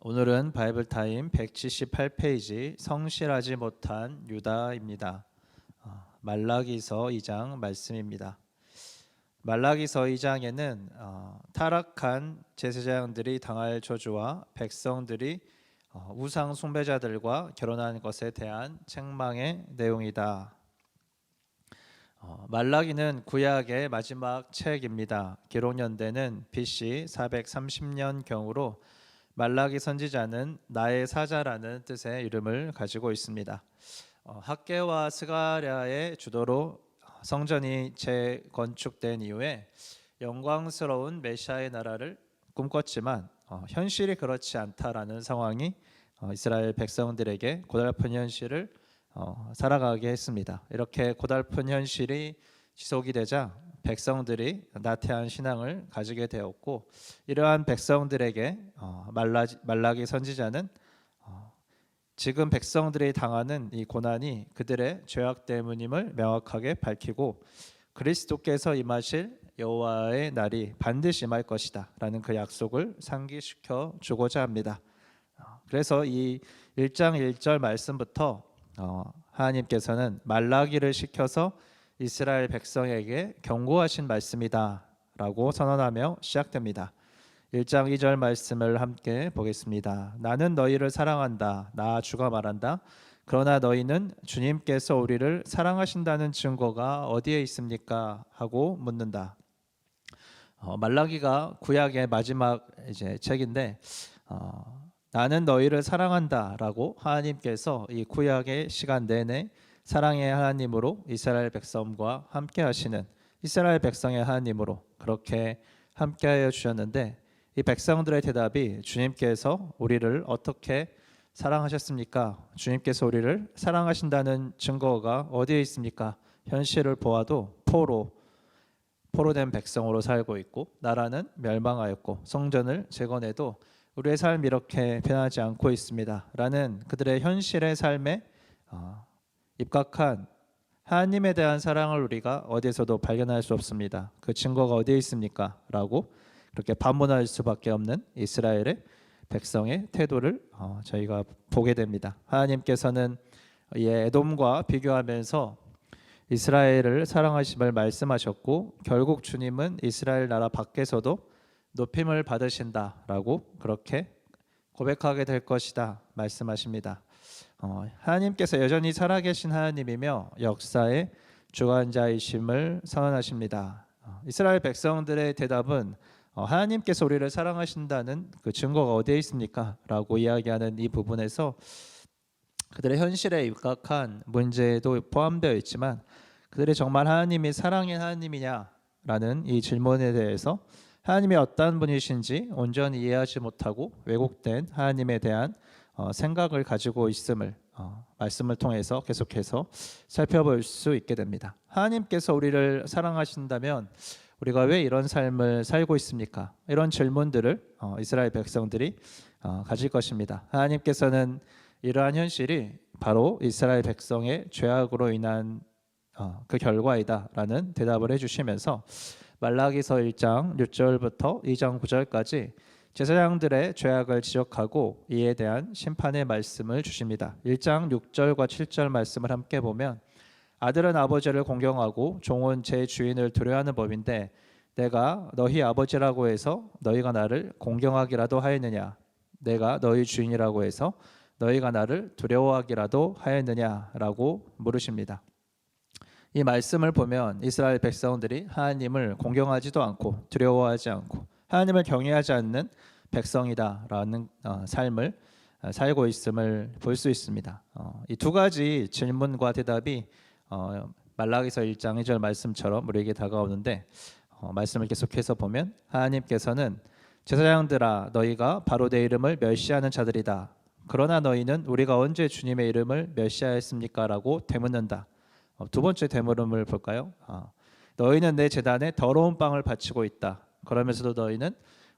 오늘은 바이블 타임 178페이지 성실하지 못한 유다입니다. 말라기서 2장 말씀입니다. 말라기서 2장에는 타락한 제사장들이 당할 저주와 백성들이 우상 숭배자들과 결혼한 것에 대한 책망의 내용이다. 말라기는 구약의 마지막 책입니다. 기록 연대는 BC 430년경으로 말라기 선지자는 나의 사자라는 뜻의 이름을 가지고 있습니다. 학개와 스가랴의 주도로 성전이 재건축된 이후에 영광스러운 메시아의 나라를 꿈꿨지만 현실이 그렇지 않다라는 상황이 이스라엘 백성들에게 고달픈 현실을 살아가게 했습니다. 이렇게 고달픈 현실이 지속이 되자 백성들이 나태한 신앙을 가지게 되었고, 이러한 백성들에게 말라기 선지자는 지금 백성들이 당하는 이 고난이 그들의 죄악 때문임을 명확하게 밝히고, 그리스도께서 임하실 여호와의 날이 반드시 임할 것이다 라는 그 약속을 상기시켜 주고자 합니다. 그래서 이 1장 1절 말씀부터 하나님께서는 말라기를 시켜서 이스라엘 백성에게 경고하신 말씀이다 라고 선언하며 시작됩니다. 1장 2절 말씀을 함께 보겠습니다. 나는 너희를 사랑한다. 나 주가 말한다. 그러나 너희는 주님께서 우리를 사랑하신다는 증거가 어디에 있습니까? 하고 묻는다. 말라기가 구약의 마지막 책인데 나는 너희를 사랑한다 라고 하나님께서 이 구약의 시간 내내 사랑의 하나님으로 이스라엘 백성과 함께 하시는 이스라엘 백성의 하나님으로 그렇게 함께하여 주셨는데, 이 백성들의 대답이 주님께서 우리를 어떻게 사랑하셨습니까? 주님께서 우리를 사랑하신다는 증거가 어디에 있습니까? 현실을 보아도 포로된 백성으로 살고 있고, 나라는 멸망하였고, 성전을 재건해도 우리의 삶이 이렇게 변하지 않고 있습니다 라는 그들의 현실의 삶에 입각한 하나님에 대한 사랑을 우리가 어디에서도 발견할 수 없습니다. 그 증거가 어디에 있습니까? 라고 그렇게 반문할 수밖에 없는 이스라엘의 백성의 태도를 저희가 보게 됩니다. 하나님께서는 이 에돔과 비교하면서 이스라엘을 사랑하심을 말씀하셨고, 결국 주님은 이스라엘 나라 밖에서도 높임을 받으신다라고 그렇게 고백하게 될 것이다 말씀하십니다. 하나님께서 여전히 살아계신 하나님이며 역사의 주관자이심을 선언하십니다. 이스라엘 백성들의 대답은 하나님께서 우리를 사랑하신다는 그 증거가 어디에 있습니까? 라고 이야기하는 이 부분에서 그들의 현실에 입각한 문제도 포함되어 있지만, 그들이 정말 하나님이 사랑의 하나님이냐라는 이 질문에 대해서 하나님이 어떤 분이신지 온전히 이해하지 못하고 왜곡된 하나님에 대한 생각을 가지고 있음을 말씀을 통해서 계속해서 살펴볼 수 있게 됩니다. 하나님께서 우리를 사랑하신다면 우리가 왜 이런 삶을 살고 있습니까? 이런 질문들을 이스라엘 백성들이 가질 것입니다. 하나님께서는 이러한 현실이 바로 이스라엘 백성의 죄악으로 인한 그 결과이다라는 대답을 해주시면서 말라기서 1장 6절부터 2장 9절까지 제사장들의 죄악을 지적하고 이에 대한 심판의 말씀을 주십니다. 1장 6절과 7절 말씀을 함께 보면, 아들은 아버지를 공경하고 종은 제 주인을 두려워하는 법인데 내가 너희 아버지라고 해서 너희가 나를 공경하기라도 하였느냐? 내가 너희 주인이라고 해서 너희가 나를 두려워하기라도 하였느냐라고 물으십니다. 이 말씀을 보면 이스라엘 백성들이 하나님을 공경하지도 않고 두려워하지 않고 하나님을 경외하지 않는 백성이다라는 삶을 살고 있음을 볼 수 있습니다. 이 두 가지 질문과 대답이 말라기서 1장 2절 말씀처럼 우리에게 다가오는데, 말씀을 계속해서 보면 하나님께서는 제사장들아 너희가 바로 내 이름을 멸시하는 자들이다. 그러나 너희는 우리가 언제 주님의 이름을 멸시하였습니까? 라고 되묻는다. 두 번째 되물음을 볼까요? 너희는 내 제단에 더러운 빵을 바치고 있다. 그러면서도 너희는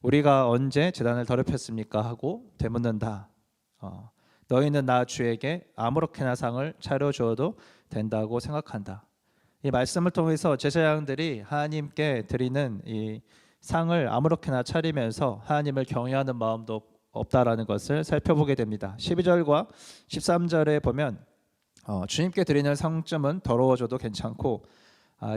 우리가 언제 제단을 더럽혔습니까? 하고 되묻는다. 너희는 나 주에게 아무렇게나 상을 차려주어도 된다고 생각한다. 이 말씀을 통해서 제사장들이 하나님께 드리는 이 상을 아무렇게나 차리면서 하나님을 경외하는 마음도 없다라는 것을 살펴보게 됩니다. 12절과 13절에 보면 주님께 드리는 성쯤은 더러워져도 괜찮고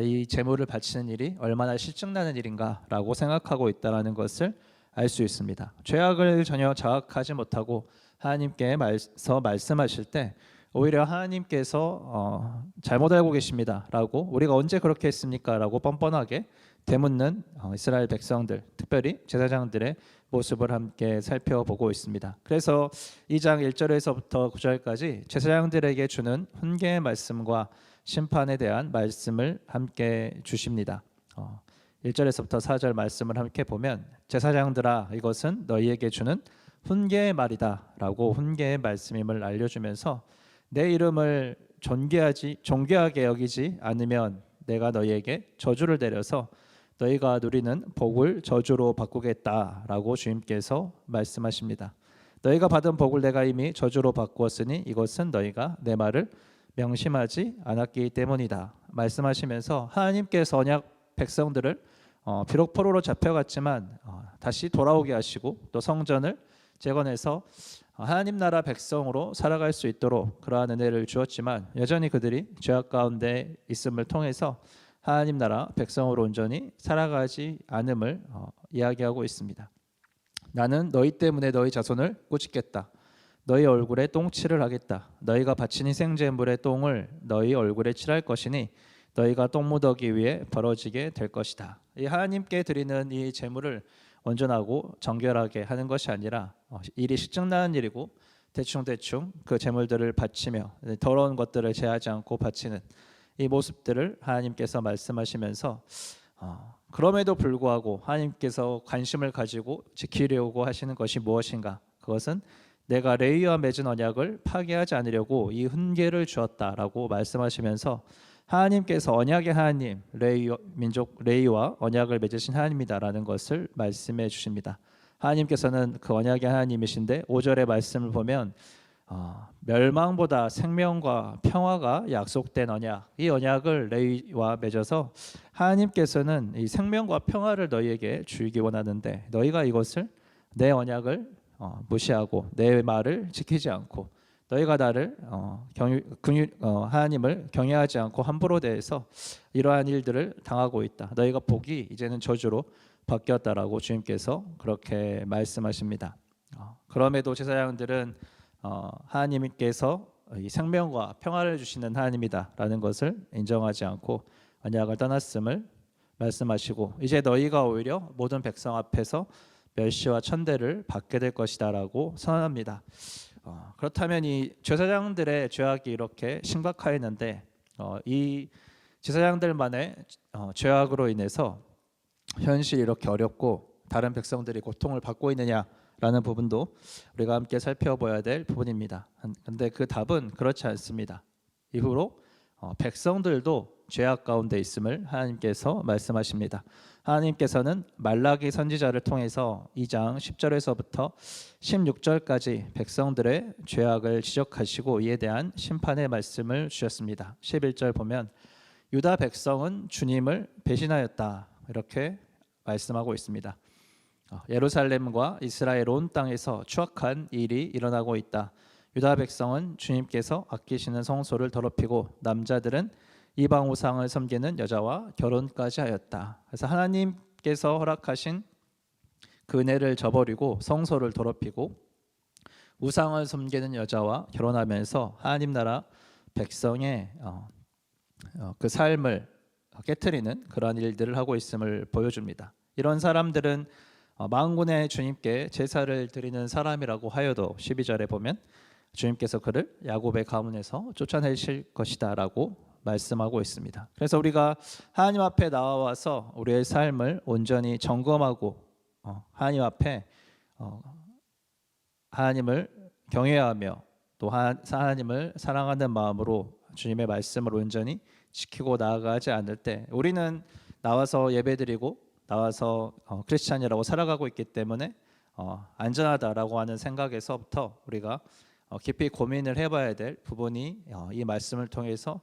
이 제물을 바치는 일이 얼마나 실증나는 일인가라고 생각하고 있다라는 것을 알 수 있습니다. 죄악을 전혀 자각하지 못하고 하나님께 말씀하실 때 오히려 하나님께서 잘못 알고 계십니다라고 우리가 언제 그렇게 했습니까라고 뻔뻔하게 되묻는 이스라엘 백성들, 특별히 제사장들의 모습을 함께 살펴보고 있습니다. 그래서 2장 1절에서부터 9절까지 제사장들에게 주는 훈계의 말씀과 심판에 대한 말씀을 함께 주십니다. 1절에서부터 4절 말씀을 함께 보면 제사장들아 이것은 너희에게 주는 훈계의 말이다 라고 훈계의 말씀임을 알려주면서 내 이름을 존귀하게 여기지 않으면 내가 너희에게 저주를 내려서 너희가 누리는 복을 저주로 바꾸겠다라고 주님께서 말씀하십니다. 너희가 받은 복을 내가 이미 저주로 바꾸었으니 이것은 너희가 내 말을 명심하지 않았기 때문이다 말씀하시면서 하나님께서 언약 백성들을 비록 포로로 잡혀갔지만 다시 돌아오게 하시고 또 성전을 재건해서 하나님 나라 백성으로 살아갈 수 있도록 그러한 은혜를 주었지만 여전히 그들이 죄악 가운데 있음을 통해서 하나님 나라 백성으로 온전히 살아가지 않음을 이야기하고 있습니다. 나는 너희 때문에 너희 자손을 꾸짖겠다. 너희 얼굴에 똥칠을 하겠다. 너희가 바친 희생제물의 똥을 너희 얼굴에 칠할 것이니 너희가 똥무더기 위에 벌어지게 될 것이다. 이 하나님께 드리는 이 제물을 온전하고 정결하게 하는 것이 아니라 일이 실증나는 일이고 대충 그 제물들을 바치며 더러운 것들을 제하지 않고 바치는 이 모습들을 하나님께서 말씀하시면서 그럼에도 불구하고 하나님께서 관심을 가지고 지키려고 하시는 것이 무엇인가? 그것은 내가 레위와 맺은 언약을 파괴하지 않으려고 이 훈계를 주었다라고 말씀하시면서 하나님께서 언약의 하나님, 민족 레위와 언약을 맺으신 하나님이다라는 것을 말씀해 주십니다. 하나님께서는 그 언약의 하나님이신데 5절의 말씀을 보면 멸망보다 생명과 평화가 약속된 언약, 이 언약을 레위와 맺어서 하나님께서는 이 생명과 평화를 너희에게 주기 원하는데 너희가 이것을 내 언약을 무시하고 내 말을 지키지 않고 너희가 나를 하나님을 경외하지 않고 함부로 대해서 이러한 일들을 당하고 있다. 너희가 복이 이제는 저주로 바뀌었다라고 주님께서 그렇게 말씀하십니다. 그럼에도 제사장들은 하나님께서 이 생명과 평화를 주시는 하나님이다라는 것을 인정하지 않고 언약을 떠났음을 말씀하시고 이제 너희가 오히려 모든 백성 앞에서 멸시와 천대를 받게 될 것이다라고 선언합니다. 그렇다면 이 제사장들의 죄악이 이렇게 심각하였는데 이 제사장들만의 죄악으로 인해서 현실이 이렇게 어렵고 다른 백성들이 고통을 받고 있느냐라는 부분도 우리가 함께 살펴봐야 될 부분입니다. 그런데 그 답은 그렇지 않습니다. 이후로 백성들도 죄악 가운데 있음을 하나님께서 말씀하십니다. 하나님께서는 말라기 선지자를 통해서 2장 10절에서부터 16절까지 백성들의 죄악을 지적하시고 이에 대한 심판의 말씀을 주셨습니다. 11절 보면 유다 백성은 주님을 배신하였다 이렇게 말씀하고 있습니다. 예루살렘과 이스라엘 온 땅에서 추악한 일이 일어나고 있다. 유다 백성은 주님께서 아끼시는 성소를 더럽히고 남자들은 이방 우상을 섬기는 여자와 결혼까지 하였다. 그래서 하나님께서 허락하신 그 은혜를 저버리고 성소를 더럽히고 우상을 섬기는 여자와 결혼하면서 하나님 나라 백성의 그 삶을 깨트리는 그러한 일들을 하고 있음을 보여줍니다. 이런 사람들은 만군의 주님께 제사를 드리는 사람이라고 하여도 12절에 보면 주님께서 그를 야곱의 가문에서 쫓아내실 것이다라고 말씀하고 있습니다. 그래서 우리가 하나님 앞에 나와서 우리의 삶을 온전히 점검하고 하나님 앞에 하나님을 경외하며 또 하나님을 사랑하는 마음으로 주님의 말씀을 온전히 지키고 나아가지 않을 때 우리는 나와서 예배드리고 나와서 크리스찬이라고 살아가고 있기 때문에 안전하다라고 하는 생각에서부터 우리가 깊이 고민을 해봐야 될 부분이 이 말씀을 통해서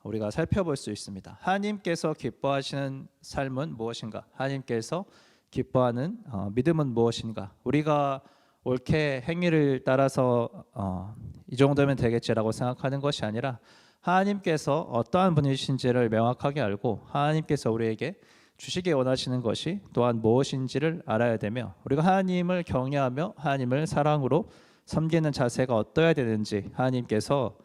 우리가 살펴볼 수 있습니다. 하나님께서 기뻐하시는 삶은 무엇인가? 하나님께서 기뻐하는 믿음은 무엇인가? 우리가 옳게 행위를 따라서 이 정도면 되겠지라고 생각하는 것이 아니라 하나님께서 어떠한 분이신지를 명확하게 알고 하나님께서 우리에게 주시기 원하시는 것이 또한 무엇인지를 알아야 되며 우리가 하나님을 경외하며 하나님을 사랑으로 섬기는 자세가 어떠해야 되는지 하나님께서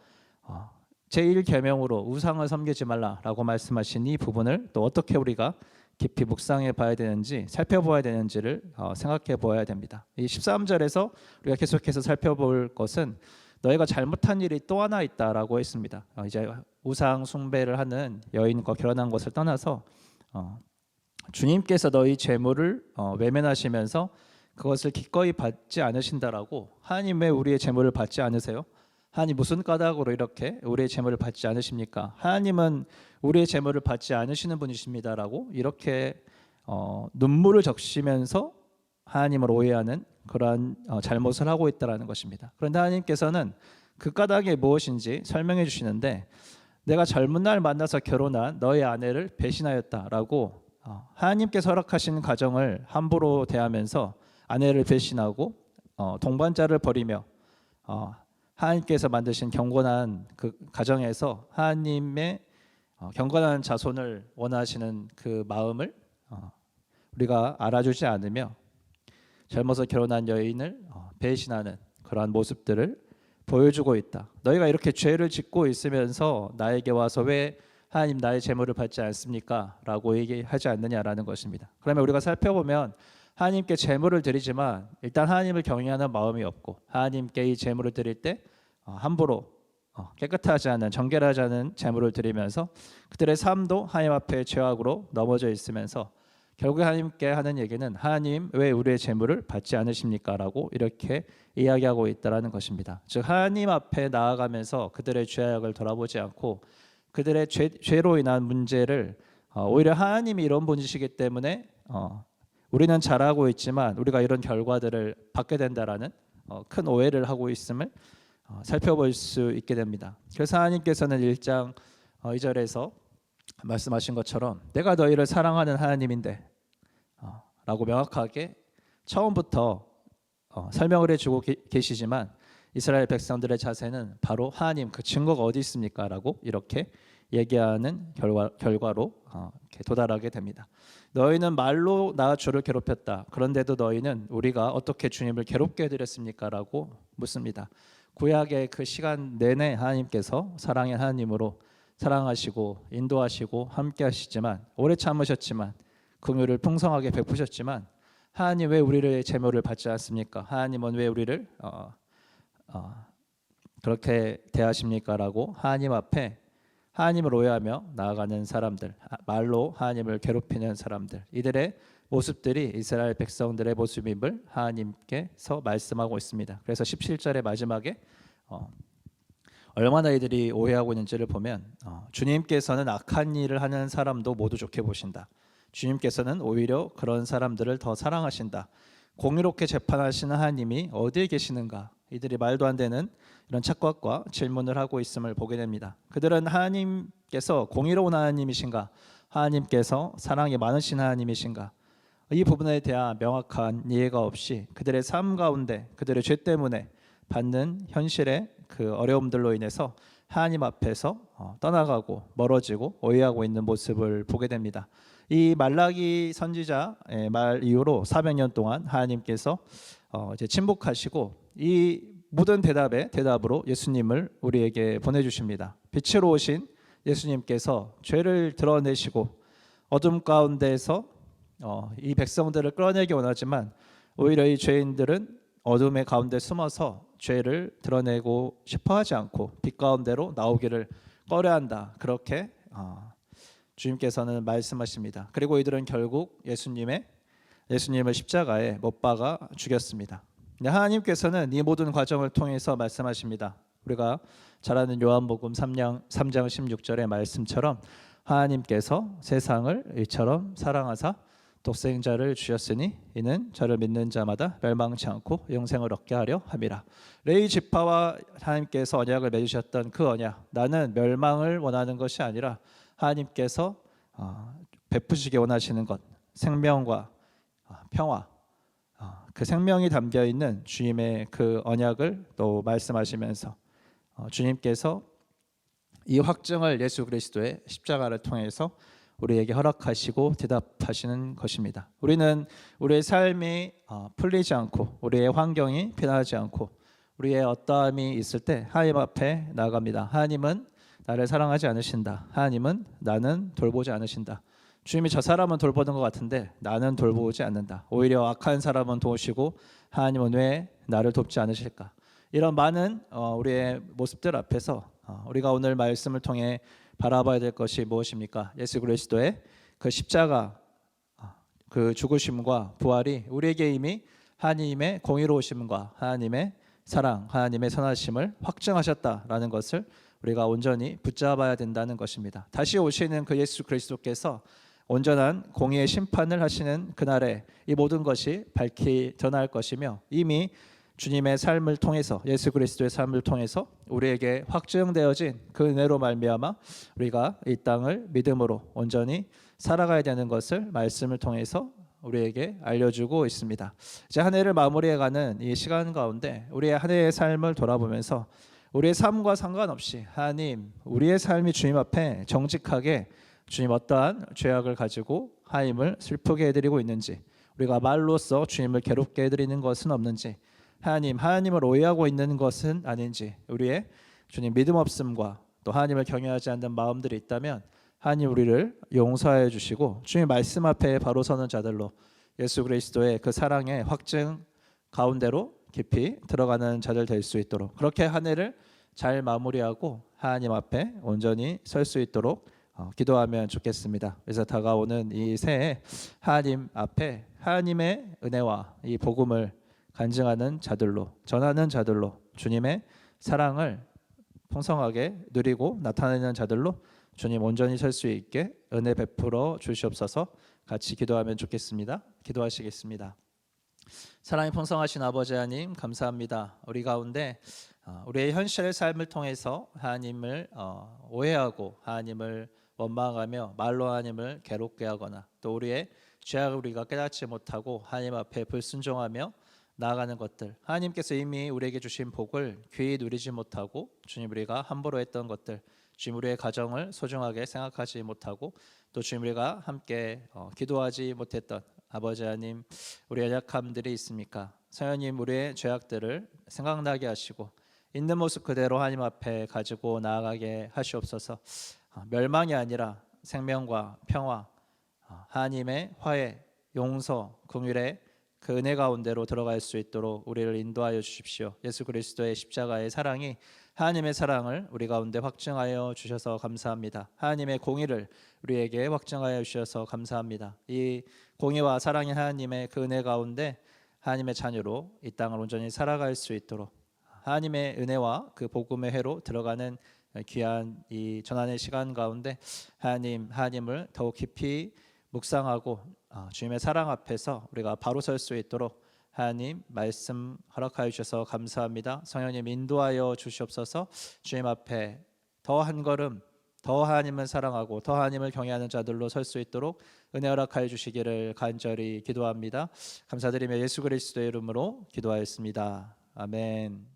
제1계명으로 우상을 섬기지 말라라고 말씀하신 이 부분을 또 어떻게 우리가 깊이 묵상해 봐야 되는지 살펴보아야 되는지를 생각해 보아야 됩니다. 이 13절에서 우리가 계속해서 살펴볼 것은 너희가 잘못한 일이 또 하나 있다라고 했습니다. 이제 우상 숭배를 하는 여인과 결혼한 것을 떠나서 주님께서 너희 재물을 외면하시면서 그것을 기꺼이 받지 않으신다라고 하나님 왜 우리의 재물을 받지 않으세요? 하나님 무슨 까닭으로 이렇게 우리의 재물을 받지 않으십니까? 하나님은 우리의 재물을 받지 않으시는 분이십니다라고 이렇게 눈물을 적시면서 하나님을 오해하는 그러한 잘못을 하고 있다라는 것입니다. 그런데 하나님께서는 그 까닭이 무엇인지 설명해 주시는데 내가 젊은 날 만나서 결혼한 너의 아내를 배신하였다라고 하나님께서 허락하신 가정을 함부로 대하면서 아내를 배신하고 동반자를 버리며 하나님께서 만드신 경건한 그 가정에서 하나님의 경건한 자손을 원하시는 그 마음을 우리가 알아주지 않으며 젊어서 결혼한 여인을 배신하는 그러한 모습들을 보여주고 있다. 너희가 이렇게 죄를 짓고 있으면서 나에게 와서 왜 하나님 나의 재물을 받지 않습니까? 라고 얘기하지 않느냐라는 것입니다. 그러면 우리가 살펴보면 하나님께 재물을 드리지만 일단 하나님을 경외하는 마음이 없고 하나님께 이 재물을 드릴 때 함부로 깨끗하지 않은 정결하지 않은 재물을 드리면서 그들의 삶도 하나님 앞에 죄악으로 넘어져 있으면서 결국 하나님께 하는 얘기는 하나님 왜 우리의 재물을 받지 않으십니까? 라고 이렇게 이야기하고 있다는 것입니다. 즉 하나님 앞에 나아가면서 그들의 죄악을 돌아보지 않고 그들의 죄로 인한 문제를 오히려 하나님이 이런 분이시기 때문에 우리는 잘하고 있지만 우리가 이런 결과들을 받게 된다라는 큰 오해를 하고 있음을 살펴볼 수 있게 됩니다. 그래서 하나님께서는 1장 2절에서 말씀하신 것처럼 내가 너희를 사랑하는 하나님인데 라고 명확하게 처음부터 설명을 해주고 계시지만 이스라엘 백성들의 자세는 바로 하나님 그 증거가 어디 있습니까? 라고 이렇게 얘기하는 결과로 이렇게 도달하게 됩니다. 너희는 말로 나 주를 괴롭혔다. 그런데도 너희는 우리가 어떻게 주님을 괴롭게 해드렸습니까? 라고 묻습니다. 구약의 그 시간 내내 하나님께서 사랑의 하나님으로 사랑하시고 인도하시고 함께 하시지만 오래 참으셨지만 긍휼을 풍성하게 베푸셨지만 하나님 왜 우리를 재물을 받지 않습니까? 하나님은 왜 우리를 그렇게 대하십니까? 라고 하나님 앞에 하나님을 오해하며 나아가는 사람들, 말로 하나님을 괴롭히는 사람들, 이들의 모습들이 이스라엘 백성들의 모습임을 하나님께서 말씀하고 있습니다. 그래서 17절의 마지막에 얼마나 이들이 오해하고 있는지를 보면 주님께서는 악한 일을 하는 사람도 모두 좋게 보신다. 주님께서는 오히려 그런 사람들을 더 사랑하신다. 공의롭게 재판하시는 하나님이 어디에 계시는가? 이들이 말도 안 되는 이런 착각과 질문을 하고 있음을 보게 됩니다. 그들은 하나님께서 공의로운 하나님이신가? 하나님께서 사랑이 많으신 하나님이신가? 이 부분에 대한 명확한 이해가 없이 그들의 삶 가운데 그들의 죄 때문에 받는 현실의 그 어려움들로 인해서 하나님 앞에서 떠나가고 멀어지고 오해하고 있는 모습을 보게 됩니다. 이 말라기 선지자의 말 이후로 400년 동안 하나님께서 이제 침묵하시고 이 모든 대답으로 예수님을 우리에게 보내주십니다. 빛으로 오신 예수님께서 죄를 드러내시고 어둠 가운데에서 이 백성들을 끌어내기 원하지만 오히려 이 죄인들은 어둠의 가운데 숨어서 죄를 드러내고 싶어하지 않고 빛 가운데로 나오기를 꺼려한다. 그렇게 주님께서는 말씀하십니다. 그리고 이들은 결국 예수님을 십자가에 못 박아 죽였습니다. 하나님께서는 이 모든 과정을 통해서 말씀하십니다. 우리가 잘 아는 요한복음 3장 16절의 말씀처럼 하나님께서 세상을 이처럼 사랑하사 독생자를 주셨으니 이는 저를 믿는 자마다 멸망치 않고 영생을 얻게 하려 함이라. 레위 지파와 하나님께서 언약을 맺으셨던 그 언약, 나는 멸망을 원하는 것이 아니라 하나님께서 베푸시기 원하시는 것, 생명과 평화, 그 생명이 담겨 있는 주님의 그 언약을 또 말씀하시면서 주님께서 이 확증을 예수 그리스도의 십자가를 통해서 우리에게 허락하시고 대답하시는 것입니다. 우리는 우리의 삶이 풀리지 않고 우리의 환경이 변하지 않고 우리의 어떠함이 있을 때 하나님 앞에 나아갑니다. 하나님은 나를 사랑하지 않으신다. 하나님은 나는 돌보지 않으신다. 주님이 저 사람은 돌보는 것 같은데 나는 돌보지 않는다. 오히려 악한 사람은 도우시고 하나님은 왜 나를 돕지 않으실까? 이런 많은 우리의 모습들 앞에서 우리가 오늘 말씀을 통해 바라봐야 될 것이 무엇입니까? 예수 그리스도의 그 십자가 그 죽으심과 부활이 우리에게 이미 하나님의 공의로우심과 하나님의 사랑, 하나님의 선하심을 확증하셨다라는 것을 우리가 온전히 붙잡아야 된다는 것입니다. 다시 오시는 그 예수 그리스도께서 온전한 공의의 심판을 하시는 그날에 이 모든 것이 밝히 드러날 것이며 이미 주님의 삶을 통해서 예수 그리스도의 삶을 통해서 우리에게 확증되어진 그 은혜로 말미암아 우리가 이 땅을 믿음으로 온전히 살아가야 되는 것을 말씀을 통해서 우리에게 알려주고 있습니다. 이제 한 해를 마무리해가는 이 시간 가운데 우리의 한 해의 삶을 돌아보면서 우리의 삶과 상관없이 하나님 우리의 삶이 주님 앞에 정직하게 주님 어떠한 죄악을 가지고 하나님을 슬프게 해드리고 있는지 우리가 말로써 주님을 괴롭게 해드리는 것은 없는지 하나님을 오해하고 있는 것은 아닌지 우리의 주님 믿음 없음과 또 하나님을 경외하지 않는 마음들이 있다면 하나님 우리를 용서해 주시고 주님 말씀 앞에 바로 서는 자들로 예수 그리스도의 그 사랑의 확증 가운데로 깊이 들어가는 자들 될 수 있도록 그렇게 한 해를 잘 마무리하고 하나님 앞에 온전히 설 수 있도록 기도하면 좋겠습니다. 그래서 다가오는 이 새해 하나님 앞에 하나님의 은혜와 이 복음을 간증하는 자들로 전하는 자들로 주님의 사랑을 풍성하게 누리고 나타내는 자들로 주님 온전히 설 수 있게 은혜 베풀어 주시옵소서. 같이 기도하면 좋겠습니다. 기도하시겠습니다. 사랑이 풍성하신 아버지 하나님 감사합니다. 우리 가운데 우리의 현실의 삶을 통해서 하나님을 오해하고 하나님을 원망하며 말로 하나님을 괴롭게 하거나 또 우리의 죄악을 우리가 깨닫지 못하고 하나님 앞에 불순종하며 나아가는 것들 하나님께서 이미 우리에게 주신 복을 귀히 누리지 못하고 주님 우리가 함부로 했던 것들 주님 우리의 가정을 소중하게 생각하지 못하고 또 주님 우리가 함께 기도하지 못했던 아버지 하나님 우리의 약함들이 있습니까? 성령님 우리의 죄악들을 생각나게 하시고 있는 모습 그대로 하나님 앞에 가지고 나아가게 하시옵소서. 멸망이 아니라 생명과 평화 하나님의 화해 용서 긍휼의 그 은혜 가운데로 들어갈 수 있도록 우리를 인도하여 주십시오. 예수 그리스도의 십자가의 사랑이 하나님의 사랑을 우리 가운데 확증하여 주셔서 감사합니다. 하나님의 공의를 우리에게 확증하여 주셔서 감사합니다. 이 공의와 사랑의 하나님의 그 은혜 가운데 하나님의 자녀로 이 땅을 온전히 살아갈 수 있도록 하나님의 은혜와 그 복음의 해로 들어가는 귀한 이 전환의 시간 가운데 하나님을 더욱 깊이 묵상하고 주님의 사랑 앞에서 우리가 바로 설 수 있도록 하나님 말씀 허락하여 주셔서 감사합니다. 성령님 인도하여 주시옵소서. 주님 앞에 더 한 걸음 더 하나님을 사랑하고 더 하나님을 경외하는 자들로 설 수 있도록 은혜 허락하여 주시기를 간절히 기도합니다. 감사드리며 예수 그리스도의 이름으로 기도하였습니다. 아멘.